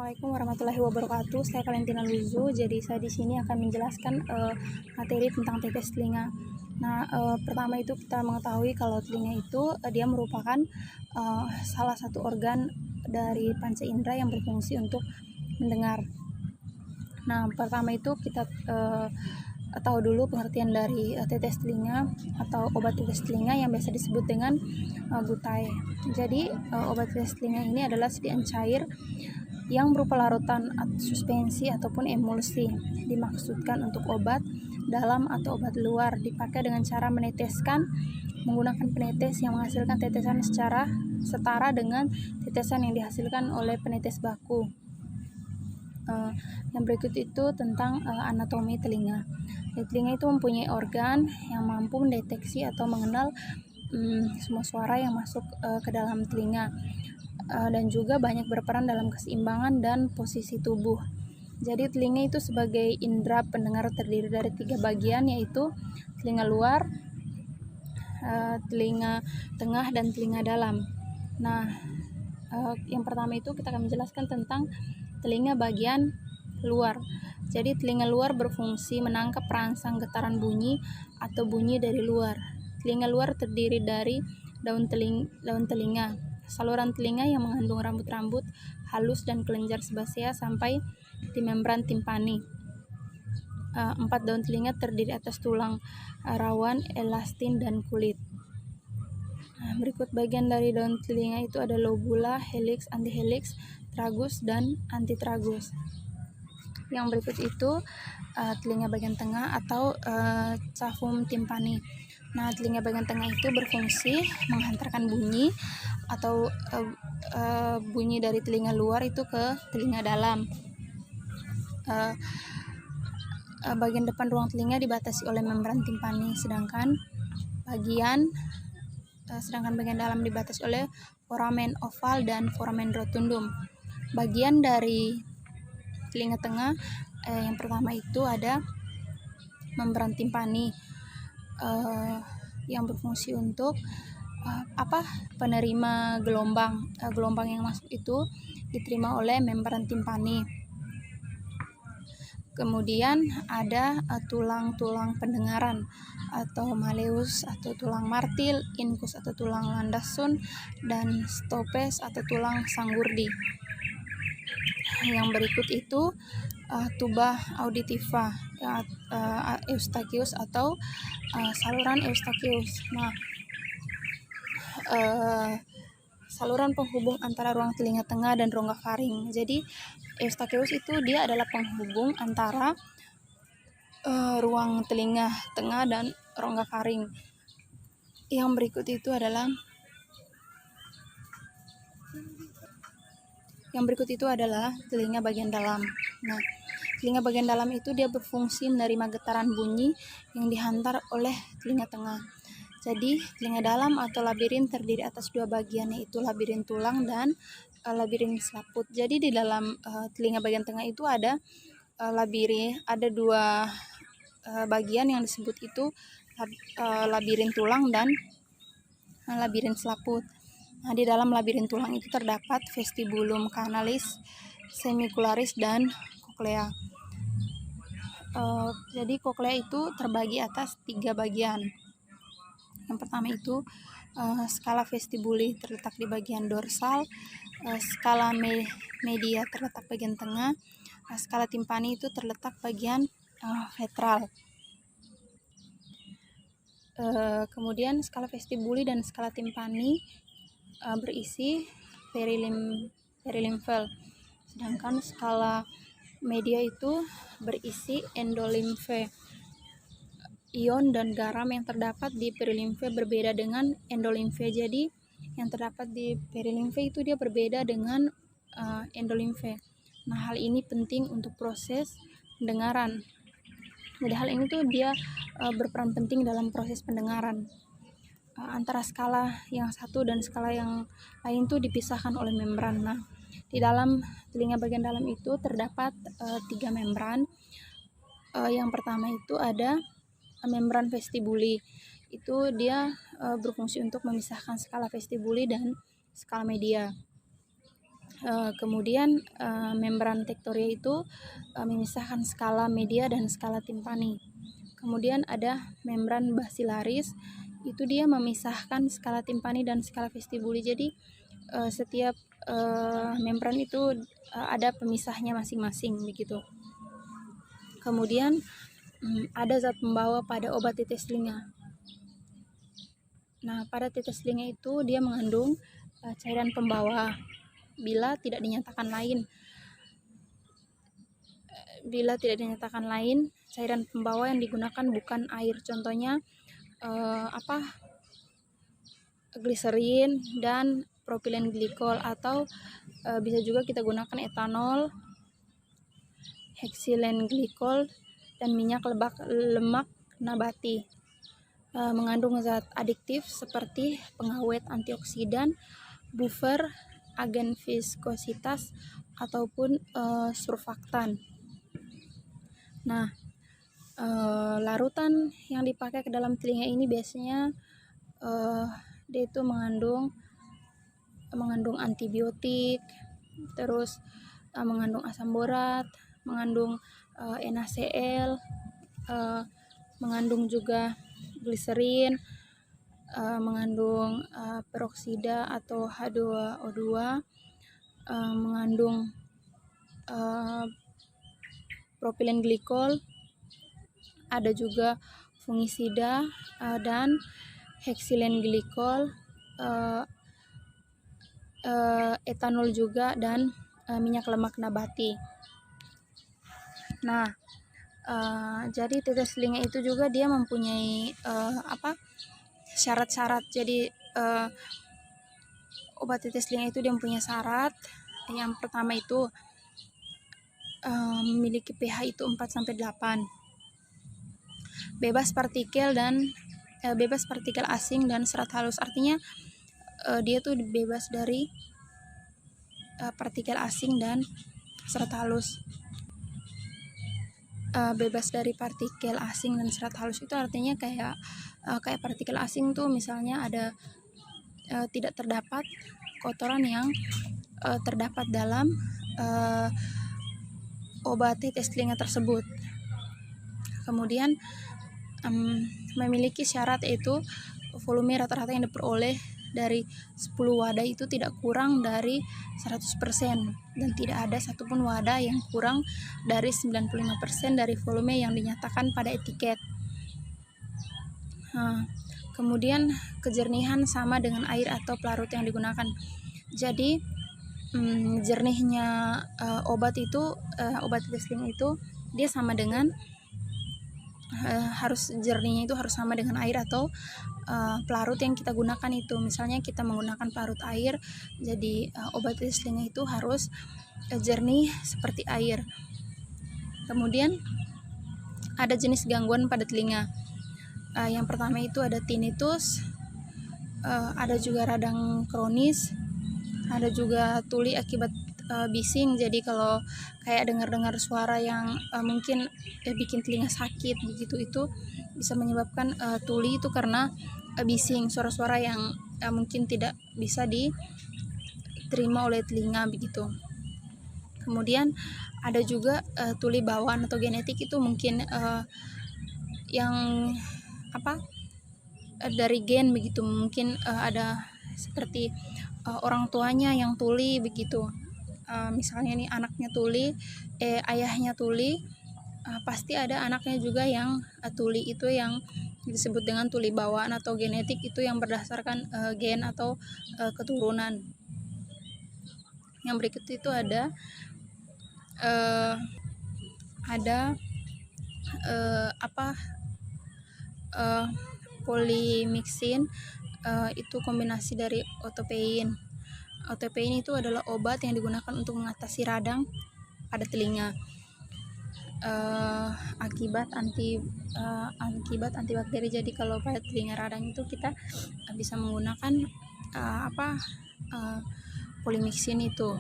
Assalamualaikum warahmatullahi wabarakatuh. Saya Valentina Luzu. Jadi saya di sini akan menjelaskan materi tentang tetes telinga. Nah, pertama itu kita mengetahui kalau telinga itu dia merupakan salah satu organ dari panca indera yang berfungsi untuk mendengar. Nah, pertama itu kita tahu dulu pengertian dari tetes telinga atau obat tetes telinga yang biasa disebut dengan gutai. Jadi obat tetes telinga ini adalah sediaan cair yang berupa larutan suspensi ataupun emulsi. Dimaksudkan untuk obat dalam atau obat luar, dipakai dengan cara meneteskan menggunakan penetes yang menghasilkan tetesan secara setara dengan tetesan yang dihasilkan oleh penetes baku. Yang berikut itu tentang anatomi telinga. Telinga itu mempunyai organ yang mampu mendeteksi atau mengenal semua suara yang masuk ke dalam telinga, dan juga banyak berperan dalam keseimbangan dan posisi tubuh. Jadi telinga itu sebagai indera pendengar terdiri dari 3 bagian, yaitu telinga luar, telinga tengah, dan telinga dalam. Nah, yang pertama itu kita akan menjelaskan tentang telinga bagian luar. Jadi telinga luar berfungsi menangkap perangsang getaran bunyi atau bunyi dari luar. Telinga luar terdiri dari daun telinga, saluran telinga yang mengandung rambut-rambut halus dan kelenjar sebasea sampai di membran timpani. 4 daun telinga terdiri atas tulang rawan, elastin, dan kulit. Berikut bagian dari daun telinga itu ada lobula, helix, antihelix, tragus, dan antitragus. Yang berikut itu telinga bagian tengah atau cavum timpani. Nah, telinga bagian tengah itu berfungsi menghantarkan bunyi atau bunyi dari telinga luar itu ke telinga dalam. Bagian depan ruang telinga dibatasi oleh membran timpani, sedangkan bagian dalam dibatasi oleh foramen oval dan foramen rotundum. Bagian dari telinga tengah yang pertama itu ada membran timpani yang berfungsi untuk penerima gelombang. Gelombang yang masuk itu diterima oleh membran timpani. Kemudian ada tulang-tulang pendengaran atau malleus atau tulang martil, incus atau tulang landasun, dan stopes atau tulang sanggurdi. Yang berikut itu tuba auditiva, eustachius atau saluran eustachius. Nah, saluran penghubung antara ruang telinga tengah dan rongga faring. Jadi eustachius itu dia adalah penghubung antara ruang telinga tengah dan rongga faring. Yang berikut itu adalah telinga bagian dalam. Nah, telinga bagian dalam itu dia berfungsi menerima getaran bunyi yang dihantar oleh telinga tengah. Jadi telinga dalam atau labirin terdiri atas 2 bagian, yaitu labirin tulang dan labirin selaput. Jadi di dalam telinga bagian tengah itu ada ada 2 bagian yang disebut itu labirin tulang dan labirin selaput. Nah, di dalam labirin tulang itu terdapat vestibulum canalis, semicularis, dan koklea. Jadi koklea itu terbagi atas 3 bagian. Yang pertama itu skala vestibuli terletak di bagian dorsal, skala media terletak bagian tengah, skala timpani itu terletak bagian ventral. Kemudian skala vestibuli dan skala timpani berisi perilimfal, sedangkan skala media itu berisi endolimfe. Ion dan garam yang terdapat di perilimfe berbeda dengan endolimfe. Jadi yang terdapat di perilimfe itu dia berbeda dengan endolimfe. Nah, hal ini penting untuk proses pendengaran. Jadi hal ini tuh dia berperan penting dalam proses pendengaran. Antara skala yang satu dan skala yang lain tuh dipisahkan oleh membran. Nah, di dalam telinga bagian dalam itu terdapat 3 membran. Yang pertama itu ada membran vestibuli. Itu dia berfungsi untuk memisahkan skala vestibuli dan skala media. Kemudian membran tectoria itu memisahkan skala media dan skala timpani. Kemudian ada membran basilaris, itu dia memisahkan skala timpani dan skala vestibuli. Jadi setiap membran itu ada pemisahnya masing-masing begitu. Kemudian ada zat pembawa pada obat tetes telinga. Nah, pada tetes telinga itu dia mengandung cairan pembawa bila tidak dinyatakan lain. Bila tidak dinyatakan lain, cairan pembawa yang digunakan bukan air. Contohnya gliserin dan propilen glikol, atau bisa juga kita gunakan etanol, heksilen glikol, dan minyak lemak nabati. Mengandung zat adiktif seperti pengawet, antioksidan, buffer, agen viskositas, ataupun surfaktan. Nah, larutan yang dipakai ke dalam telinga ini biasanya dia itu mengandung antibiotik, terus mengandung asam borat, mengandung NaCl, mengandung juga gliserin, mengandung peroksida atau H2O2, mengandung propilen glikol, ada juga fungisida dan heksilen glikol, etanol juga, dan minyak lemak nabati. Nah, jadi tetes telinga itu juga dia mempunyai syarat-syarat. Jadi obat tetes telinga itu dia mempunyai syarat. Yang pertama itu memiliki pH itu 4-8, bebas partikel asing dan serat halus. Artinya dia tuh bebas dari partikel asing dan serat halus. Bebas dari partikel asing dan serat halus itu artinya kayak partikel asing tuh misalnya ada tidak terdapat kotoran yang terdapat dalam obat tetes telinga tersebut. Kemudian memiliki syarat yaitu volume rata-rata yang diperoleh dari 10 wadah itu tidak kurang dari 100% dan tidak ada satupun wadah yang kurang dari 95% dari volume yang dinyatakan pada etiket. Kemudian kejernihan sama dengan air atau pelarut yang digunakan. Jadi jernihnya obat tetes telinga itu dia sama dengan jernihnya itu harus sama dengan air atau pelarut yang kita gunakan itu. Misalnya kita menggunakan pelarut air, jadi obat tetes telinga itu harus jernih seperti air. Kemudian ada jenis gangguan pada telinga. Yang pertama itu ada tinnitus, ada juga radang kronis, ada juga tuli akibat bising. Jadi kalau kayak dengar suara yang mungkin bikin telinga sakit begitu, itu bisa menyebabkan tuli itu karena bising, suara-suara yang mungkin tidak bisa diterima oleh telinga begitu. Kemudian ada juga tuli bawaan atau genetik, itu mungkin yang dari gen begitu. Mungkin ada seperti orang tuanya yang tuli begitu. Misalnya nih anaknya tuli, ayahnya tuli, pasti ada anaknya juga yang tuli. Itu yang disebut dengan tuli bawaan atau genetik, itu yang berdasarkan gen atau keturunan. Yang berikut itu ada polimixin, itu kombinasi dari otopein. Otopein itu adalah obat yang digunakan untuk mengatasi radang pada telinga akibat antibakteri. Jadi kalau pada telinga radang itu kita bisa menggunakan polimixin itu.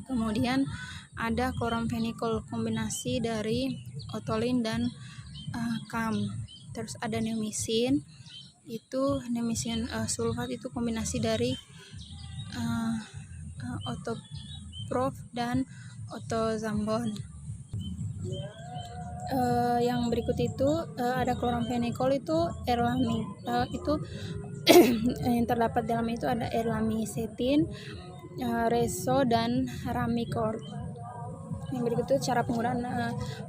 Kemudian ada chloramphenicol, kombinasi dari otolin dan kam. Terus ada neomycin, itu neomycin sulfat, itu kombinasi dari Otoprof dan Otozambon. Yang berikut itu ada kloramfenikol, itu erlami, itu yang terdapat dalam itu ada erlamisetin, reso dan ramikor. Yang berikut itu cara penggunaan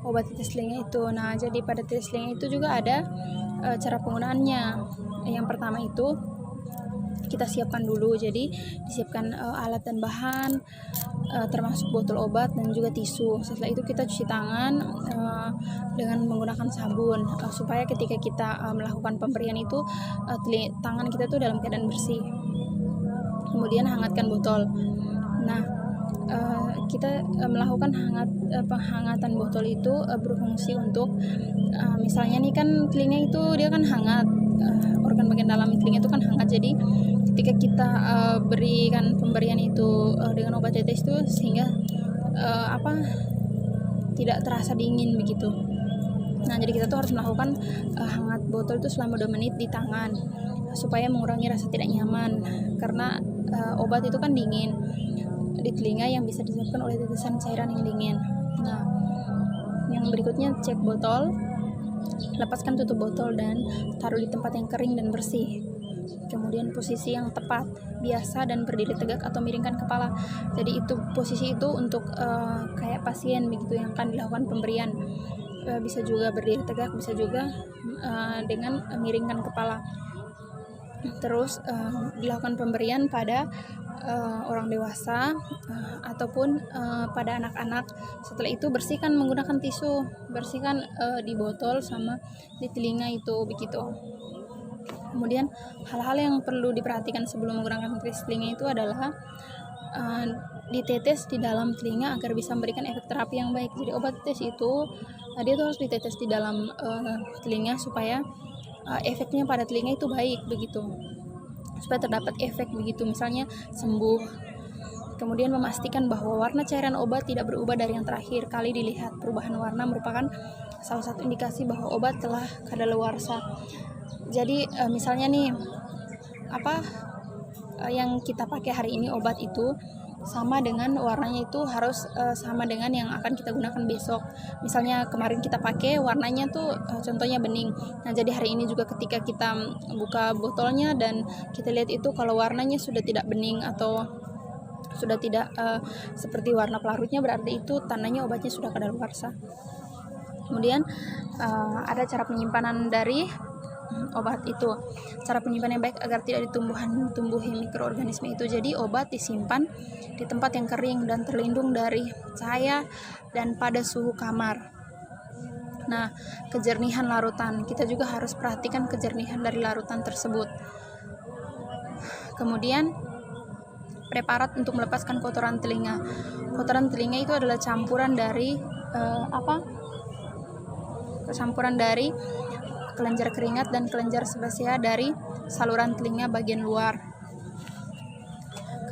obat tetes telinga itu. Nah, jadi pada tetes telinga itu juga ada cara penggunaannya. Yang pertama itu kita siapkan dulu, jadi disiapkan alat dan bahan, termasuk botol obat dan juga tisu. Setelah itu kita cuci tangan dengan menggunakan sabun, supaya ketika kita melakukan pemberian itu tangan kita tuh dalam keadaan bersih. Kemudian hangatkan botol. Nah, kita melakukan penghangatan botol itu berfungsi untuk misalnya nih kan telinga itu dia kan hangat, organ bagian dalam telinga itu kan hangat, jadi ketika kita berikan pemberian itu dengan obat tetes itu sehingga tidak terasa dingin begitu. Nah, jadi kita tuh harus melakukan hangat botol itu selama 2 menit di tangan supaya mengurangi rasa tidak nyaman, karena obat itu kan dingin di telinga yang bisa disebabkan oleh tetesan cairan yang dingin. Nah, yang berikutnya cek botol, lepaskan tutup botol dan taruh di tempat yang kering dan bersih. Kemudian posisi yang tepat, biasa dan berdiri tegak atau miringkan kepala. Jadi itu posisi itu untuk kayak pasien begitu yang akan dilakukan pemberian. Bisa juga berdiri tegak, bisa juga dengan miringkan kepala. Terus dilakukan pemberian pada orang dewasa ataupun pada anak-anak. Setelah itu bersihkan menggunakan tisu, bersihkan di botol sama di telinga itu begitu. Kemudian hal-hal yang perlu diperhatikan sebelum menggunakan tetes telinga itu adalah ditetes di dalam telinga agar bisa memberikan efek terapi yang baik. Jadi obat tetes itu dia tuh harus ditetes di dalam telinga supaya efeknya pada telinga itu baik begitu, supaya terdapat efek begitu, misalnya sembuh. Kemudian memastikan bahwa warna cairan obat tidak berubah dari yang terakhir kali dilihat. Perubahan warna merupakan salah satu indikasi bahwa obat telah kadaluarsa. Jadi misalnya nih yang kita pakai hari ini obat itu sama dengan warnanya itu harus sama dengan yang akan kita gunakan besok. Misalnya kemarin kita pakai warnanya tuh contohnya bening. Nah, jadi hari ini juga ketika kita buka botolnya dan kita lihat itu kalau warnanya sudah tidak bening atau sudah tidak seperti warna pelarutnya, berarti itu tandanya obatnya sudah kadaluarsa. Kemudian ada cara penyimpanan dari obat itu. Cara penyimpanan yang baik agar tidak tumbuhi mikroorganisme itu. Jadi obat disimpan di tempat yang kering dan terlindung dari cahaya dan pada suhu kamar. Nah, kejernihan larutan, kita juga harus perhatikan kejernihan dari larutan tersebut. Kemudian preparat untuk melepaskan kotoran telinga. Kotoran telinga itu adalah campuran dari campuran dari kelenjar keringat dan kelenjar sebasea dari saluran telinga bagian luar.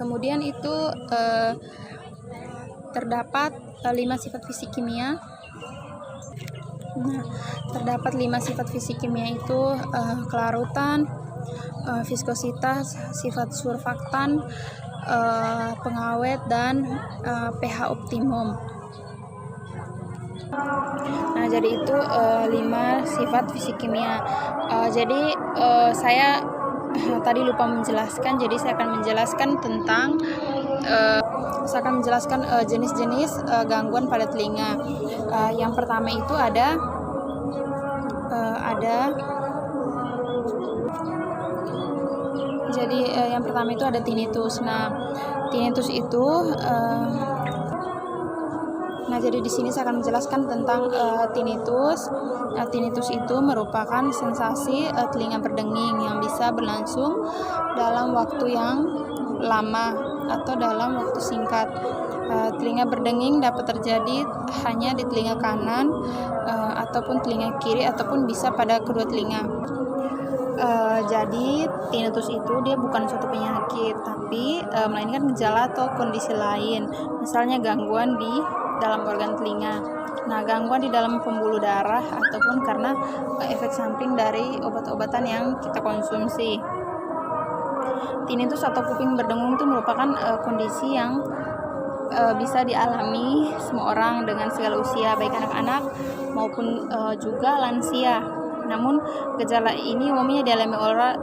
Kemudian itu terdapat 5 sifat fisik kimia. Nah, terdapat 5 sifat fisik kimia itu kelarutan, viskositas, sifat surfaktan, pengawet, dan pH optimum. Nah, jadi itu 5 sifat fisik kimia. Jadi saya tadi lupa menjelaskan, jadi saya akan menjelaskan tentang jenis-jenis gangguan pada telinga. Yang pertama itu ada yang pertama itu ada tinnitus. Nah, tinnitus itu jadi di sini saya akan menjelaskan tentang tinnitus. Tinnitus itu merupakan sensasi telinga berdenging yang bisa berlangsung dalam waktu yang lama atau dalam waktu singkat. Telinga berdenging dapat terjadi hanya di telinga kanan ataupun telinga kiri ataupun bisa pada kedua telinga. Jadi tinnitus itu dia bukan suatu penyakit, tapi melainkan gejala atau kondisi lain, misalnya gangguan di dalam organ telinga. Nah, gangguan di dalam pembuluh darah ataupun karena efek samping dari obat-obatan yang kita konsumsi. Tinnitus atau kuping berdengung itu merupakan kondisi yang bisa dialami semua orang dengan segala usia, baik anak-anak maupun juga lansia. Namun gejala ini umumnya dialami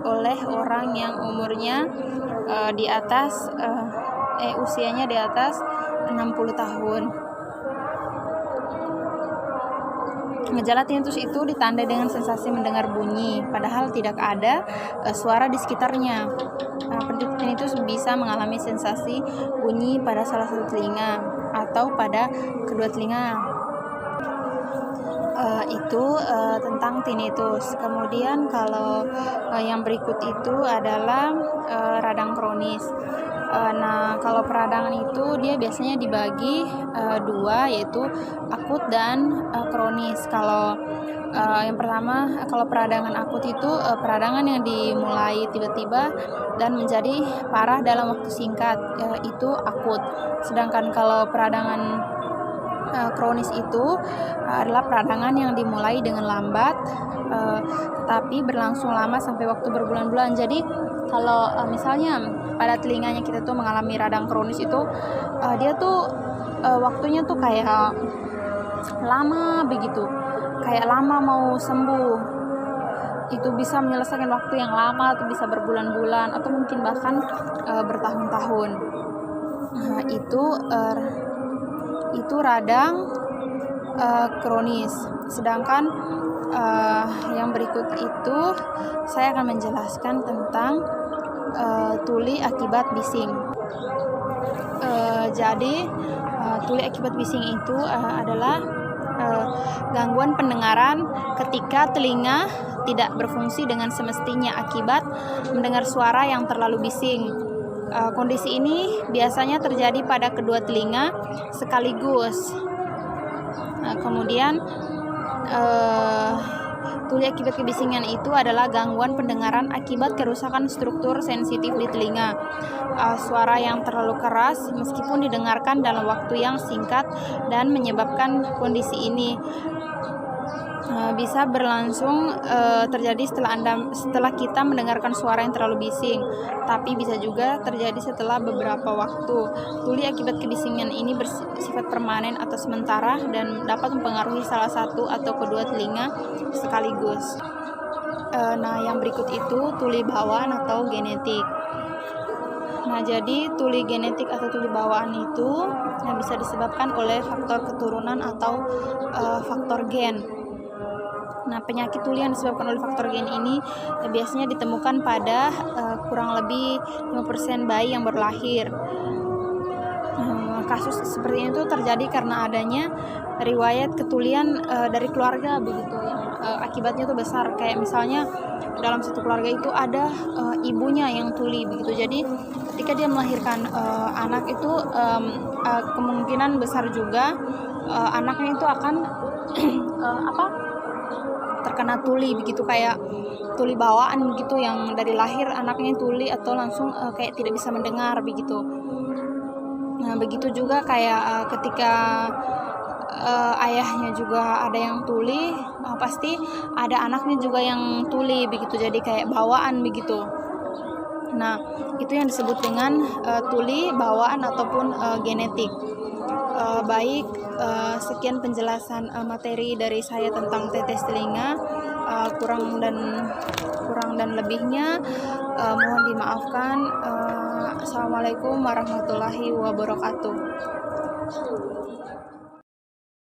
oleh orang yang umurnya di atas usianya di atas 60 tahun. Gejala tinnitus itu ditandai dengan sensasi mendengar bunyi, padahal tidak ada suara di sekitarnya. Penderita tinnitus bisa mengalami sensasi bunyi pada salah satu telinga atau pada kedua telinga. Itu tentang tinnitus. Kemudian kalau yang berikut itu adalah radang kronis. Nah, kalau peradangan itu dia biasanya dibagi dua, yaitu akut dan kronis. Kalau yang pertama, kalau peradangan akut itu peradangan yang dimulai tiba-tiba dan menjadi parah dalam waktu singkat, itu akut. Sedangkan kalau peradangan kronis itu adalah peradangan yang dimulai dengan lambat tapi berlangsung lama sampai waktu berbulan-bulan. Jadi kalau misalnya pada telinganya kita tuh mengalami radang kronis itu dia tuh waktunya tuh kayak lama begitu, kayak lama mau sembuh. Itu bisa menyelesaikan waktu yang lama, atau bisa berbulan-bulan atau mungkin bahkan bertahun-tahun. Nah, itu radang kronis. Sedangkan yang berikut itu saya akan menjelaskan tentang tuli akibat bising. Jadi tuli akibat bising itu adalah gangguan pendengaran ketika telinga tidak berfungsi dengan semestinya akibat mendengar suara yang terlalu bising. Kondisi ini biasanya terjadi pada kedua telinga sekaligus. Kemudian tuli akibat kebisingan itu adalah gangguan pendengaran akibat kerusakan struktur sensitif di telinga. Suara yang terlalu keras meskipun didengarkan dalam waktu yang singkat dan menyebabkan kondisi ini bisa berlangsung terjadi setelah kita mendengarkan suara yang terlalu bising, tapi bisa juga terjadi setelah beberapa waktu. Tuli akibat kebisingan ini bersifat permanen atau sementara dan dapat mempengaruhi salah satu atau kedua telinga sekaligus. Nah, yang berikut itu tuli bawaan atau genetik. Nah, jadi tuli genetik atau tuli bawaan itu yang bisa disebabkan oleh faktor keturunan atau faktor gen. Nah, penyakit tuli yang disebabkan oleh faktor gen ini biasanya ditemukan pada kurang lebih 5% bayi yang baru lahir. Kasus seperti itu terjadi karena adanya riwayat ketulian dari keluarga begitu, yang akibatnya itu besar. Kayak misalnya dalam satu keluarga itu ada ibunya yang tuli begitu. Jadi ketika dia melahirkan anak itu kemungkinan besar juga anaknya itu akan terkena tuli begitu, kayak tuli bawaan begitu, yang dari lahir anaknya tuli atau langsung kayak tidak bisa mendengar begitu. Nah, begitu juga kayak ketika ayahnya juga ada yang tuli, pasti ada anaknya juga yang tuli begitu, jadi kayak bawaan begitu. Nah, itu yang disebut dengan tuli bawaan ataupun genetik. Baik, sekian penjelasan materi dari saya tentang tetes telinga. Kurang dan lebihnya mohon dimaafkan. Assalamualaikum warahmatullahi wabarakatuh.